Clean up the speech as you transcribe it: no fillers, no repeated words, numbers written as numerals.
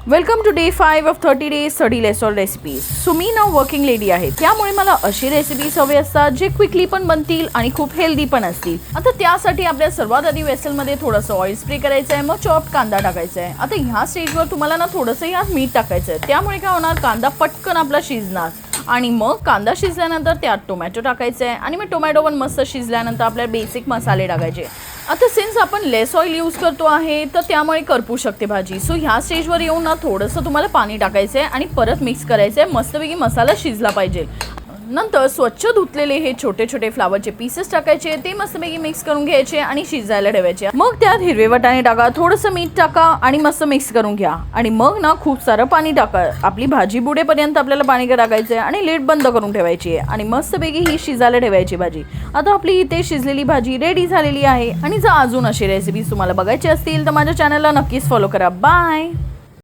Welcome to day 5 off 30 days 30 less oil recipes. So मी ना working lady आहे, त्यामुळे मला अशी रेसिपीज हवे असतात जे क्विकली पण बनतील आणि खूप हेल्दी पण असतील. आता त्यासाठी आपल्या सर्वात आधी वेसलमध्ये थोडंसं ऑइल स्प्रे करायचं आहे, मग चॉप कांदा टाकायचा आहे. आता ह्या स्टेजवर तुम्हाला ना थोडंसं यात मीठ टाकायचं आहे, त्यामुळे काय होणार, कांदा पटकन आपला शिजणार. आणि मग कांदा शिजल्यानंतर त्यात टोमॅटो टाकायचं आहे आणि मग टोमॅटो पण मस्त शिजल्यानंतर आपल्याला बेसिक मसाले टाकायचे. आता सिन्स आपण लेस ऑइल यूज करतो आहे तर त्यामुळे करपू शकते भाजी. सो ह्या स्टेजवर येऊन ना थोडंसं तुम्हाला पाणी टाकायचं आहे आणि परत मिक्स करायचं आहे. मस्तपैकी मसाला शिजला पाहिजे. नंतर स्वच्छ धुतलेले हे छोटे छोटे फ्लावरचे पीसेस टाकायचे, ते मस्तपैकी मिक्स करून घ्यायचे आणि शिजायला ठेवायचे. मग त्यात हिरवे वाटाणे टाका, थोडंसं मीठ टाका आणि मस्त मिक्स करून घ्या. आणि मग ना खूप सारं पाणी टाका. आपली भाजी बुडेपर्यंत आपल्याला पाणी टाकायचं आहे आणि लिड बंद करून ठेवायची आहे आणि मस्तपैकी ही शिजायला ठेवायची भाजी. आता आपली इथे शिजलेली भाजी रेडी झालेली आहे. आणि जर अजून अशी रेसिपीज तुम्हाला बघायची असतील तर माझ्या चॅनलला नक्कीच फॉलो करा. बाय.